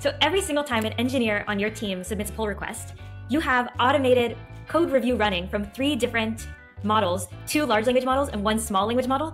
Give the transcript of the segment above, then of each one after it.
So every single time an engineer on your team submits a pull request, you have automated code review running from 3 different models, 2 large language models and 1 small language model.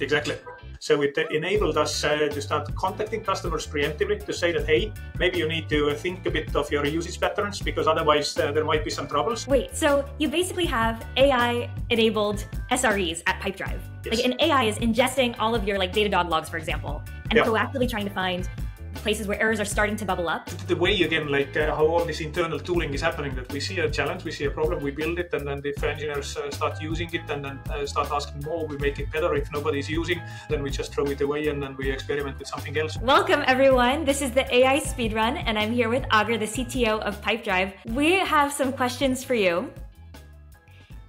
Exactly. So it enabled us to start contacting customers preemptively to say that, hey, maybe you need to think a bit of your usage patterns because otherwise there might be some troubles. Wait, so you basically have AI-enabled SREs at Pipedrive. Yes. Like an AI is ingesting all of your Datadog logs, for example, and proactively trying to find places where errors are starting to bubble up. The way, again, how all this internal tooling is happening, that we see a challenge, we see a problem, we build it, and then if engineers start using it and then start asking more, we make it better. If nobody's using, then we just throw it away and then we experiment with something else. Welcome, everyone. This is the AI Speedrun, and I'm here with Agur, the CTO of Pipedrive. We have some questions for you,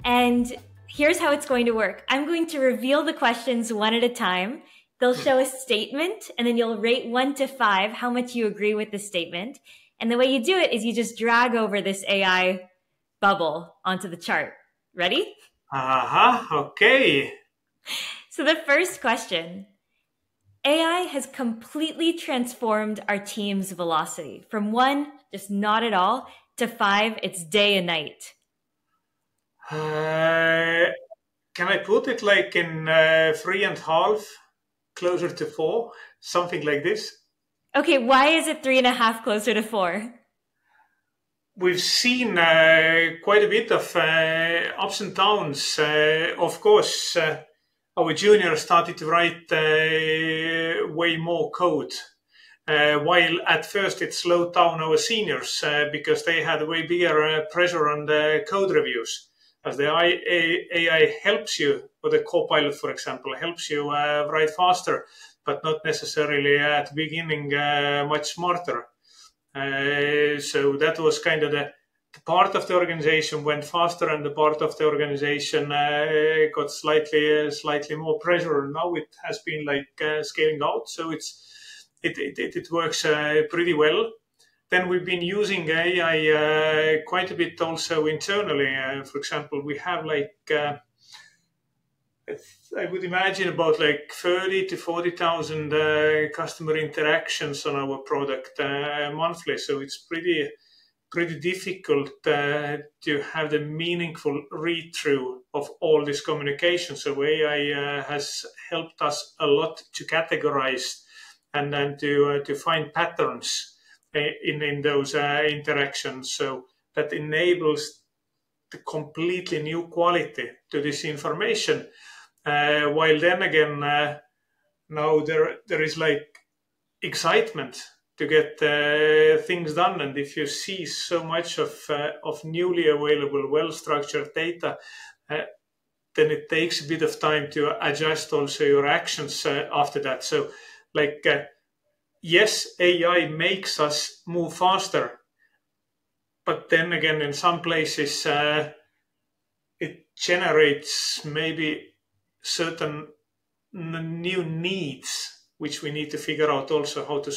and here's how it's going to work. I'm going to reveal the questions one at a time. They'll show a statement, and then you'll rate 1 to 5 how much you agree with the statement. And the way you do it is you just drag over this AI bubble onto the chart. Ready? Okay. So the first question, AI has completely transformed our team's velocity. From 1, just not at all, to 5, it's day and night. Can I put it like in 3.5? Closer to 4, something like this. Okay, why is it 3.5 closer to 4? We've seen quite a bit of ups and downs. Of course, our juniors started to write way more code, while at first it slowed down our seniors because they had way bigger pressure on the code reviews. As the AI helps you, or the Copilot, for example, helps you write faster, but not necessarily at the beginning much smarter. So that was kind of the part of the organization went faster, and the part of the organization got slightly more pressure. Now it has been scaling out, so it works pretty well. Then we've been using AI quite a bit also internally. For example, we have I would imagine about 30 to 40,000 customer interactions on our product monthly. So it's pretty difficult to have the meaningful read-through of all this communication. So AI has helped us a lot to categorize and then to find patterns in those interactions. So that enables the completely new quality to this information. While then again, now there is excitement to get things done. And if you see so much of newly available, well-structured data, then it takes a bit of time to adjust also your actions after that. So yes, AI makes us move faster, but then again, in some places, it generates maybe certain new needs, which we need to figure out also how to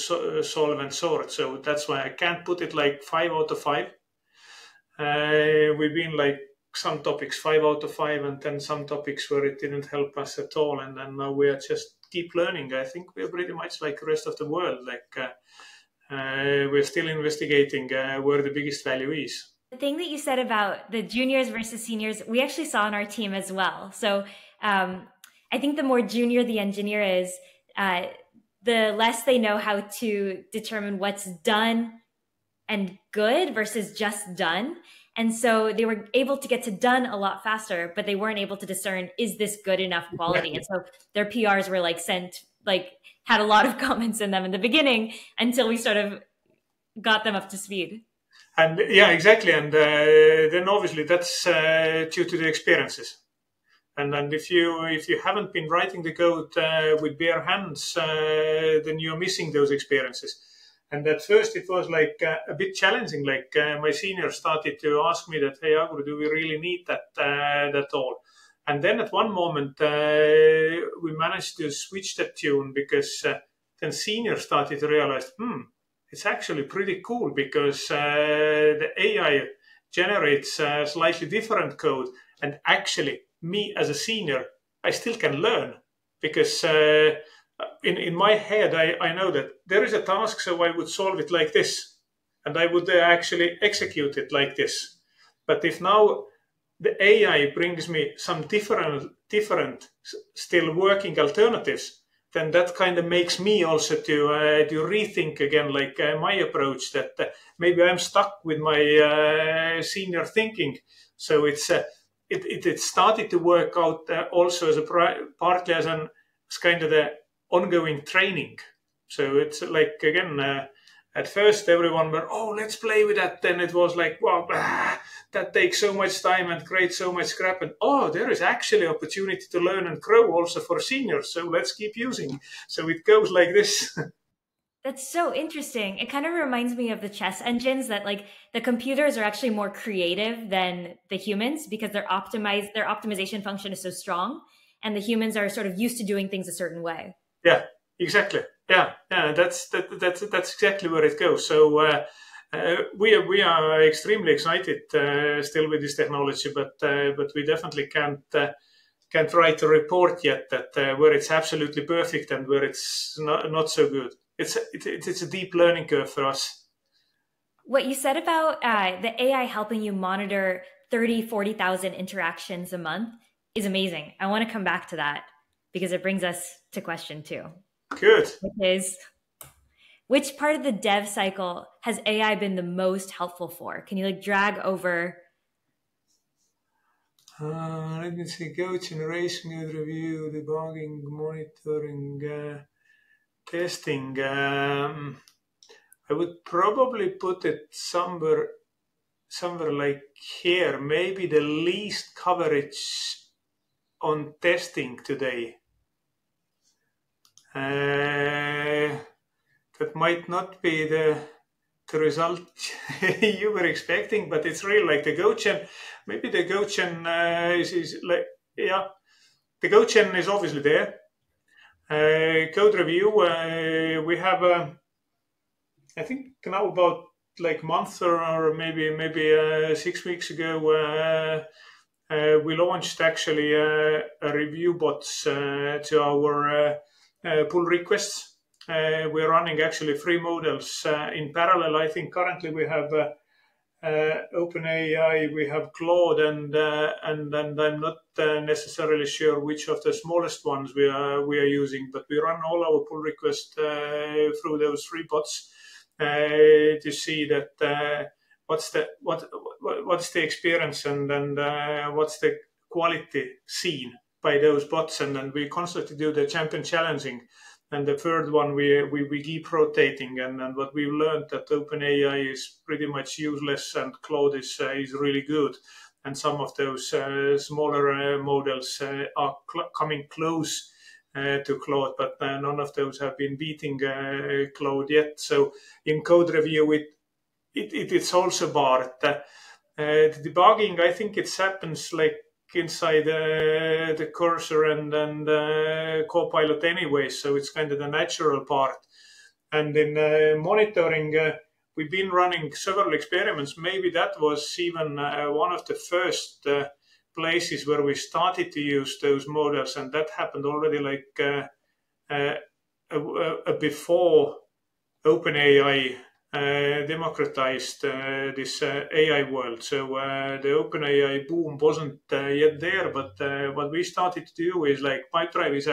solve and sort. So that's why I can't put it 5 out of 5. We've been some topics 5 out of 5, and then some topics where it didn't help us at all. And then now we are just keep learning. I think we're pretty much like the rest of the world. We're still investigating where the biggest value is. The thing that you said about the juniors versus seniors, we actually saw on our team as well. So I think the more junior the engineer is, the less they know how to determine what's done and good versus just done. And so they were able to get to done a lot faster, but they weren't able to discern, is this good enough quality? And so their PRs were sent, had a lot of comments in them in the beginning until we sort of got them up to speed. And yeah, exactly. And then obviously that's due to the experiences. And if you haven't been writing the code with bare hands, then you're missing those experiences. And at first it was a bit challenging. My seniors started to ask me that, hey, Agur, do we really need that all? And then at one moment we managed to switch that tune, because then seniors started to realize, it's actually pretty cool, because the AI generates slightly different code, and actually me as a senior, I still can learn, because in my head, I know that there is a task, so I would solve it like this, and I would actually execute it like this. But if now the AI brings me some different still working alternatives, then that kind of makes me also to rethink again, like my approach, that maybe I'm stuck with my senior thinking. So it started to work out also as partly as kind of the ongoing training. So it's like, again, at first everyone were, oh, let's play with that. Then it was like, wow, that takes so much time and creates so much scrap. And oh, there is actually opportunity to learn and grow also for seniors. So let's keep using. So it goes like this. That's so interesting. It kind of reminds me of the chess engines, that like the computers are actually more creative than the humans because their optimization function is so strong, and the humans are sort of used to doing things a certain way. Yeah, exactly. Yeah, that's exactly where it goes. So we are extremely excited still with this technology, but we definitely can't write a report yet that where it's absolutely perfect and where it's not so good. It's a deep learning curve for us. What you said about the AI helping you monitor 40,000 interactions a month is amazing. I want to come back to that because it brings us to question 2. Good. Which part of the dev cycle has AI been the most helpful for? Can you like drag over? Let me see. Code generation, code review, debugging, monitoring, testing. I would probably put it somewhere like here. Maybe the least coverage on testing today. That might not be the result you were expecting, but it's really like the GoChain. Maybe the GoChain is like, yeah, the GoChain is obviously there. Code review, we have, I think now about like month or maybe 6 weeks ago, we launched actually a review bots to our pull requests. We're running actually 3 models in parallel. I think currently we have OpenAI, we have Claude, and I'm not necessarily sure which of the smallest ones we are using, but we run all our pull requests through those 3 bots to see that what's the experience and what's the quality seen by those bots, and then we constantly do the champion challenging. And the third one, we keep rotating, and what we've learned that OpenAI is pretty much useless and Claude is really good. And some of those smaller models are coming close to Claude, but none of those have been beating Claude yet. So in code review, it's also barred. The debugging, I think it happens like inside the cursor and Copilot anyway, so it's kind of the natural part. And in monitoring, we've been running several experiments. Maybe that was even one of the first places where we started to use those models, and that happened already like before OpenAI democratized this AI world. So the OpenAI boom wasn't yet there, but what we started to do is like Pipedrive is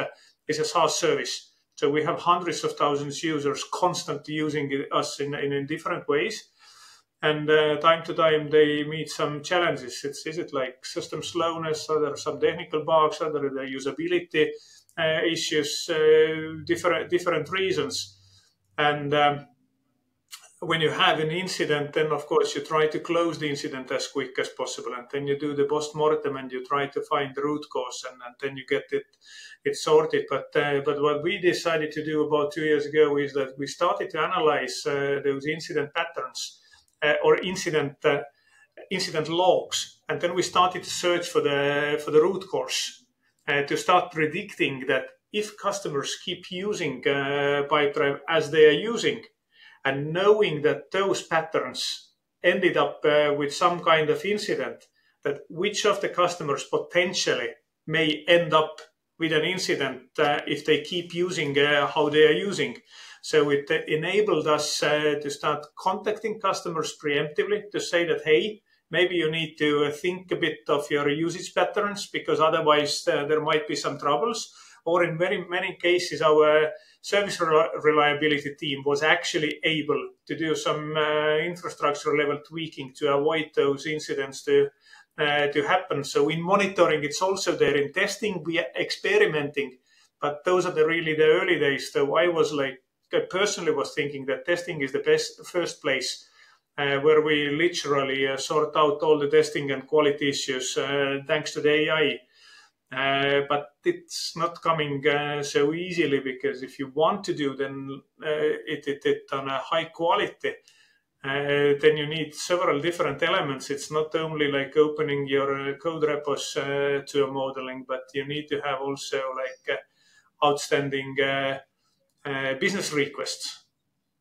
a SaaS service. So we have hundreds of thousands of users constantly using us in different ways. And time to time they meet some challenges. Is it like system slowness? Are there some technical bugs? Are there the usability issues? Different reasons. And when you have an incident, then of course you try to close the incident as quick as possible, and then you do the post-mortem and you try to find the root cause, and then you get it sorted. But what we decided to do about 2 years ago is that we started to analyze those incident patterns or incident logs, and then we started to search for the root cause to start predicting that if customers keep using Pipedrive as they are using, and knowing that those patterns ended up with some kind of incident, that which of the customers potentially may end up with an incident if they keep using how they are using. So it enabled us to start contacting customers preemptively to say that, hey, maybe you need to think a bit of your usage patterns because otherwise there might be some troubles. Or in very many cases, our service reliability team was actually able to do some infrastructure level tweaking to avoid those incidents to happen. So in monitoring, it's also there. In testing, we are experimenting, but those are really the early days. So I personally was thinking that testing is the first place where we literally sort out all the testing and quality issues thanks to the AI. But it's not coming so easily, because if you want to do then it on a high quality, then you need several different elements. It's not only like opening your code repos to a modeling, but you need to have also like outstanding business requests,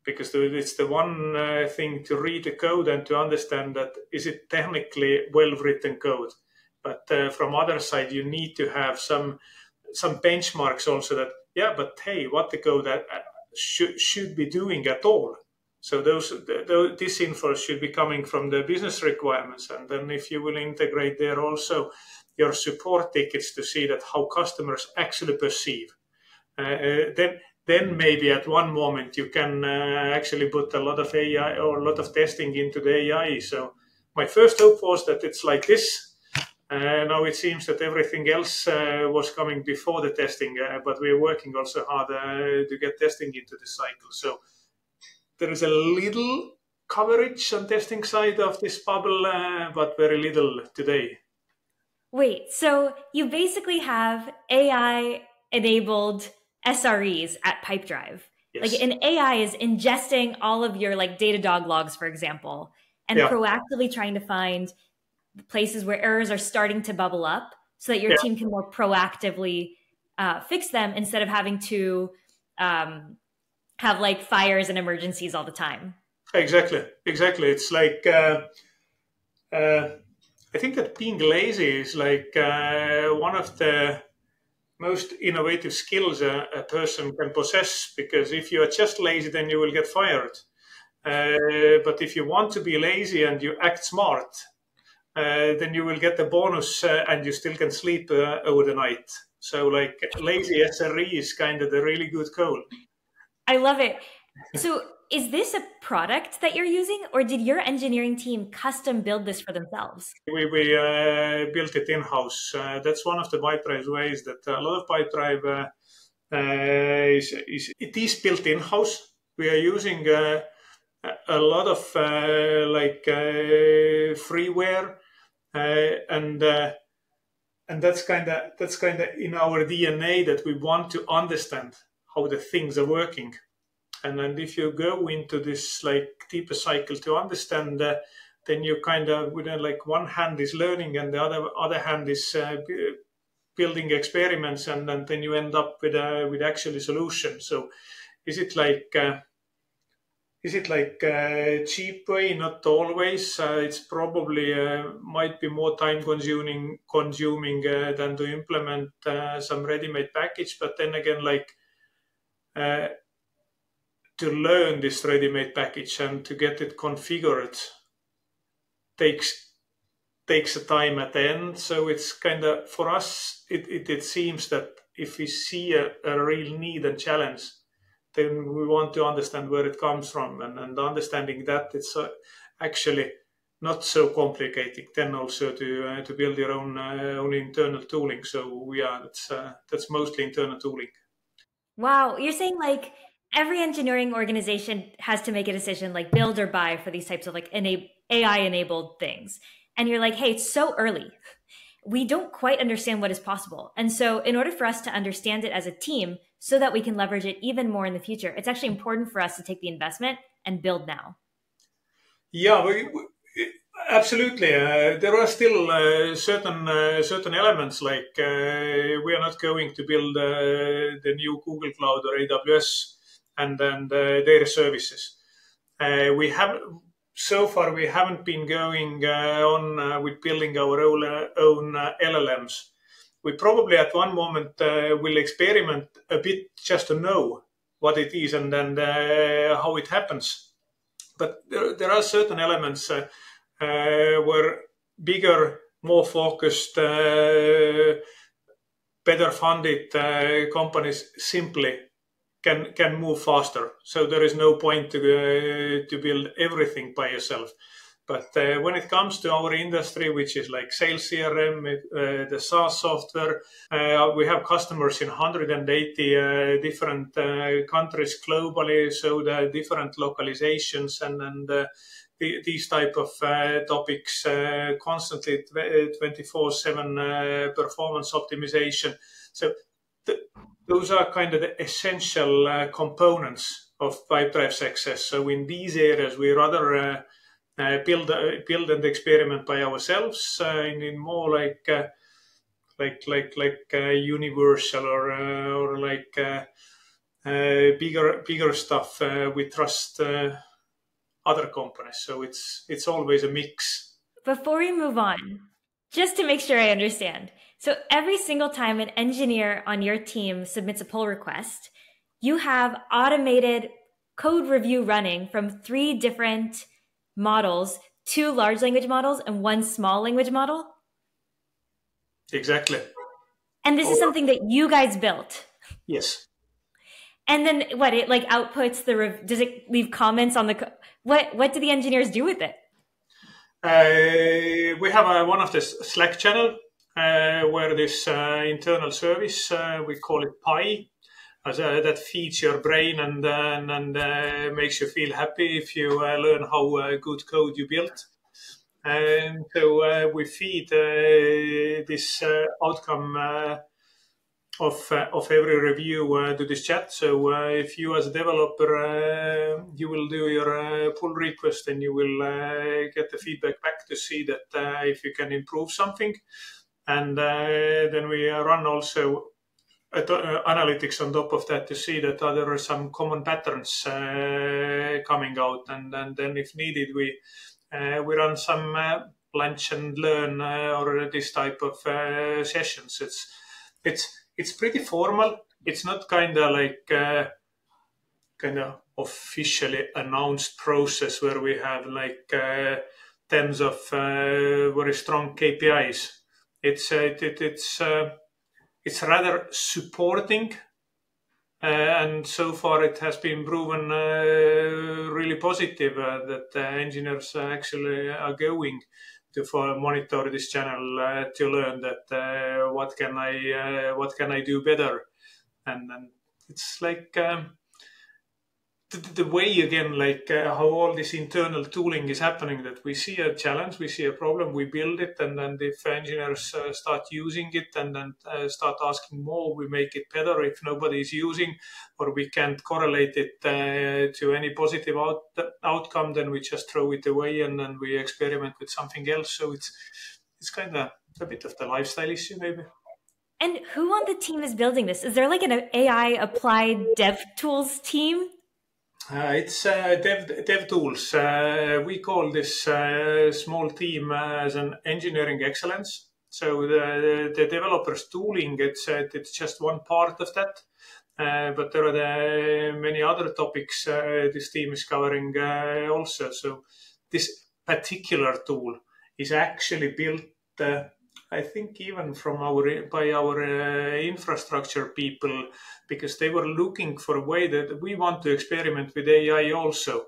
because it's the one thing to read the code and to understand that is it technically well-written code. But from other side, you need to have some benchmarks also that, yeah, but hey, what the code should be doing at all. So this info should be coming from the business requirements. And then if you will integrate there also your support tickets to see that how customers actually perceive, then maybe at one moment you can actually put a lot of AI or a lot of testing into the AI. So my first hope was that it's like this. Now it seems that everything else was coming before the testing, but we're working also hard to get testing into the cycle. So there is a little coverage on testing side of this bubble, but very little today. Wait, so you basically have AI-enabled SREs at Pipedrive. Yes. Like an AI is ingesting all of your like Datadog logs, for example, and proactively trying to find places where errors are starting to bubble up so that your team can more proactively fix them instead of having to have like fires and emergencies all the time. Exactly. It's like, I think that being lazy is like one of the most innovative skills a person can possess, because if you are just lazy, then you will get fired. But if you want to be lazy and you act smart, then you will get the bonus and you still can sleep over the night. So like lazy SRE is kind of the really good goal. I love it. So is this a product that you're using, or did your engineering team custom build this for themselves? We built it in-house. That's one of the Pipedrive ways that a lot of Pipedrive is built in-house. We are using a lot of freeware. And that's kind of in our DNA, that we want to understand how the things are working. And if you go into this like deeper cycle to understand, then you kind of, with like one hand is learning and the other hand is building experiments, and then you end up with actually solutions. So is it like a cheap way? Not always. It's probably might be more time consuming than to implement some ready-made package. But then again, like to learn this ready-made package and to get it configured takes a time at the end. So it's kind of, for us, it seems that if we see a real need and challenge, then we want to understand where it comes from, and understanding that it's actually not so complicated. Then also to build your own internal tooling. So that's mostly internal tooling. Wow, you're saying like every engineering organization has to make a decision, like build or buy, for these types of like AI enabled things, and you're like, hey, it's so early. We don't quite understand what is possible. And so in order for us to understand it as a team so that we can leverage it even more in the future, it's actually important for us to take the investment and build now. Yeah, absolutely. There are still certain elements, like we are not going to build the new Google Cloud or AWS and then their services. So far, we haven't been going on with building our own LLMs. we probably at one moment will experiment a bit just to know what it is and then how it happens. But there are certain elements where bigger, more focused, better funded companies simply can move faster. So there is no point to build everything by yourself. But when it comes to our industry, which is like sales CRM, the SaaS software, we have customers in 180 different countries globally. So the different localizations and these type of topics, constantly 24/7 performance optimization. So those are kind of the essential components of Pipedrive success. So in these areas, we rather build and experiment by ourselves in more like universal or like bigger stuff. We trust other companies, so it's always a mix. Before we move on, just to make sure I understand. So every single time an engineer on your team submits a pull request, you have automated code review running from 3 different models, 2 large language models and 1 small language model? Exactly. And this is something that you guys built? Yes. And then what, it like outputs does it leave comments on the, what do the engineers do with it? We have one of the Slack channel where this internal service, we call it Pi, that feeds your brain and makes you feel happy if you learn how good code you built. And so we feed this outcome of every review to this chat. So if you as a developer, you will do your pull request and you will get the feedback back to see that if you can improve something. And then we run also analytics on top of that to see that there are some common patterns coming out. And then if needed, we run some lunch and learn or this type of sessions. It's pretty formal. It's not kind of like kind of officially announced process where we have like tens of very strong KPIs. It's rather supporting, and so far it has been proven really positive that engineers actually are going to monitor this channel to learn that what can I do better, and it's like the way again, like how all this internal tooling is happening, that we see a challenge, we see a problem, we build it, and then if engineers start using it and then start asking more, we make it better. If nobody is using or we can't correlate it to any positive outcome, then we just throw it away and then we experiment with something else. So it's kind of a bit of the lifestyle issue maybe. And who on the team is building this? Is there like an AI applied dev tools team? It's dev tools. We call this small team as an engineering excellence. So the developers tooling, it's just one part of that. But there are many other topics this team is covering also. So this particular tool is actually built, I think, even by our infrastructure people, because they were looking for a way that we want to experiment with AI also,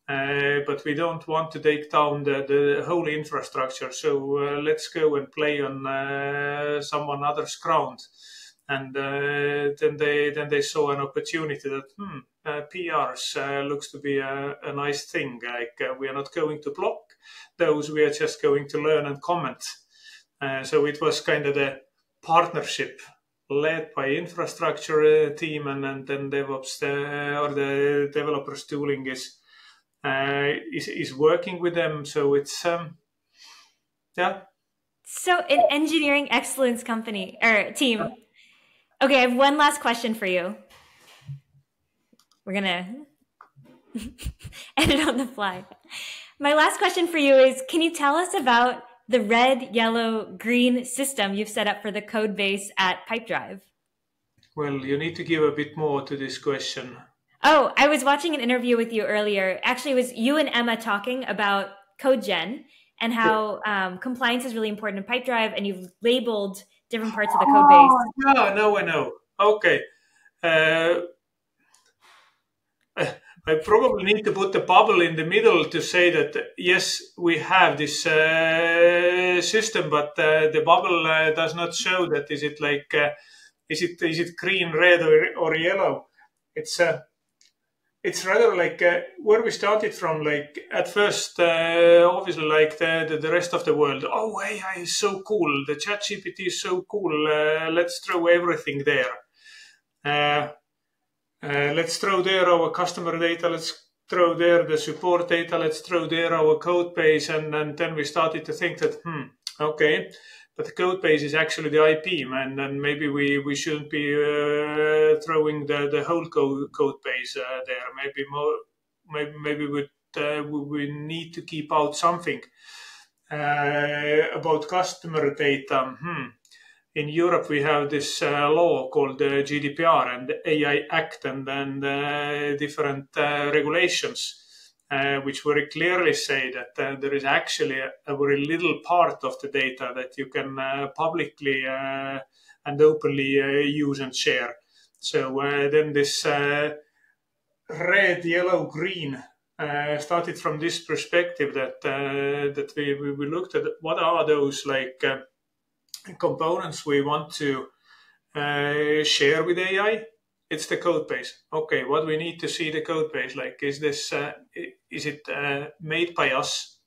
but we don't want to take down the whole infrastructure. So let's go and play on someone other's ground. And then they saw an opportunity that PRs looks to be a nice thing. Like we are not going to block those; we are just going to learn and comment. So it was kind of the partnership led by infrastructure team, and then DevOps or the developers tooling is working with them. So it's yeah. So an engineering excellence company or team. Okay, I have one last question for you. We're gonna edit on the fly. My last question for you is: can you tell us about the red, yellow, green system you've set up for the code base at Pipedrive? Well, you need to give a bit more to this question. Oh, I was watching an interview with you earlier. Actually, it was you and Emma talking about code gen and how compliance is really important in Pipedrive, and you've labeled different parts of the code base. Yeah, no, I know. Okay. I probably need to put the bubble in the middle to say that, yes, we have this system, but the bubble does not show that is it like, is it green, red, or yellow? It's rather like where we started from. Like at first, obviously, like the rest of the world. Oh, AI is so cool. The ChatGPT is so cool. Let's throw everything there. Let's throw there our customer data. Let's throw there the support data. Let's throw there our code base. And then we started to think that, okay, but the code base is actually the IP, man. And maybe we shouldn't be throwing the whole code base there. Maybe we need to keep out something about customer data. In Europe, we have this law called the GDPR and the AI Act, and then different regulations, which very clearly say that there is actually a very little part of the data that you can publicly and openly use and share. So then this red, yellow, green started from this perspective that we looked at what are those like components we want to share with AI. It's the code base. Okay, what we need to see the code base like, is this is it made by us?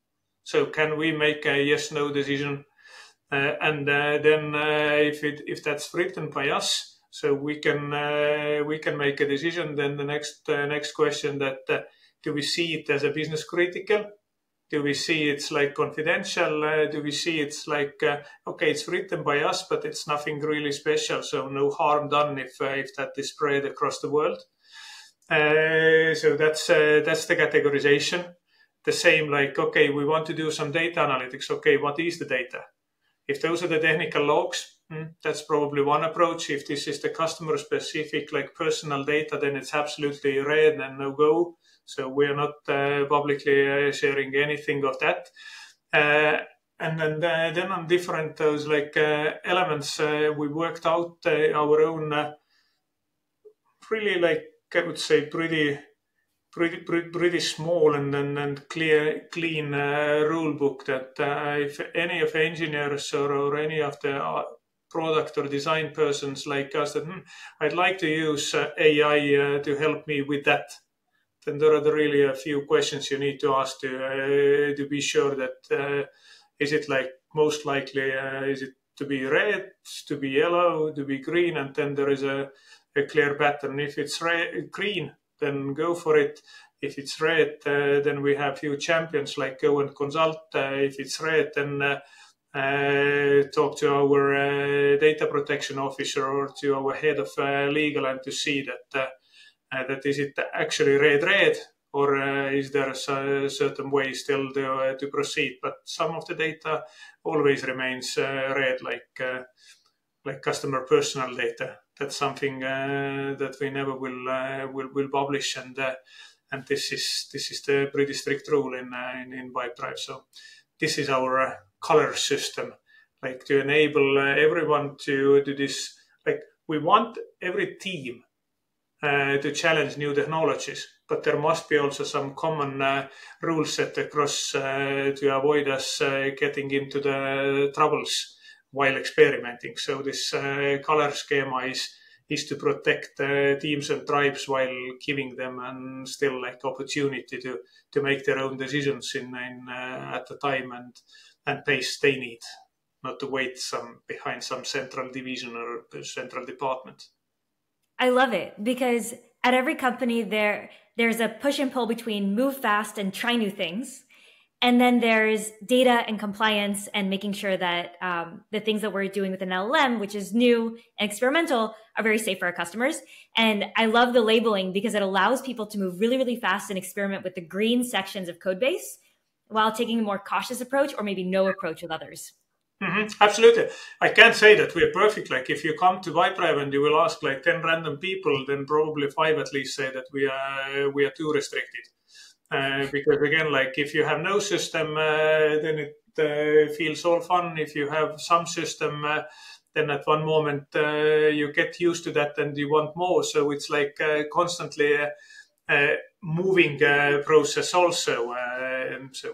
So can we make a yes/no decision? And then if that's written by us, so we can make a decision. Then the next question that do we see it as a business critical? Do we see it's like confidential? Do we see it's like, okay, it's written by us, but it's nothing really special, so no harm done if that is spread across the world. So that's the categorization. The same like, okay, we want to do some data analytics. Okay, what is the data? If those are the technical logs, that's probably one approach. If this is the customer specific, like personal data, then it's absolutely red and no go. So we are not publicly sharing anything of that. And then on different those like elements, we worked out our own really like I would say pretty small and clean rule book that if any of engineers or any of the product or design persons like us that I'd like to use AI to help me with that, then there are really a few questions you need to ask to be sure that is it like most likely is it to be red, to be yellow, to be green, and then there is a clear pattern. If it's green, then go for it. If it's red, then we have few champions like go and consult. If it's red, then talk to our data protection officer or to our head of legal and to see that is it actually red, or is there a certain way still to proceed? But some of the data always remains red, like customer personal data. That's something that we never will publish, and this is the pretty strict rule in Pipedrive. So this is our color system, like to enable everyone to do this. Like we want every team to challenge new technologies, but there must be also some common rule set across to avoid us getting into the troubles while experimenting. So this color schema is to protect teams and tribes while giving them and still like opportunity to make their own decisions in at the time and pace they need, not to wait behind some central division or central department. I love it because at every company there's a push and pull between move fast and try new things. And then there's data and compliance and making sure that the things that we're doing with an LLM, which is new and experimental, are very safe for our customers. And I love the labeling because it allows people to move really, really fast and experiment with the green sections of code base while taking a more cautious approach or maybe no approach with others? Absolutely. I can't say that we are perfect. Like if you come to Pipedrive and you will ask like 10 random people, then probably 5 at least say that we are too restricted. Because again, like if you have no system, then it feels all fun. If you have some system, then at one moment you get used to that and you want more. So it's like constantly moving process also. So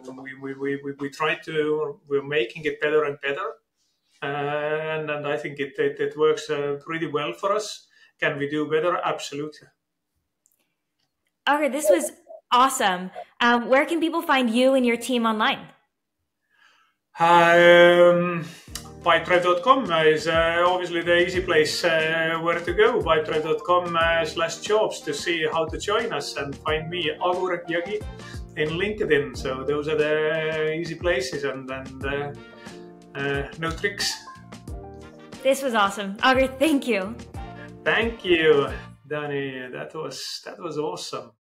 we try to, we're making it better and better. And I think it works pretty well for us. Can we do better? Absolutely. Okay, this was awesome. Where can people find you and your team online? Pipedrive.com is obviously the easy place where to go. Pipedrive.com/jobs to see how to join us and find me, Agur Jõgi, in LinkedIn. So those are the easy places and no tricks. This was awesome. Agur, thank you. Thank you, Danny. That was awesome.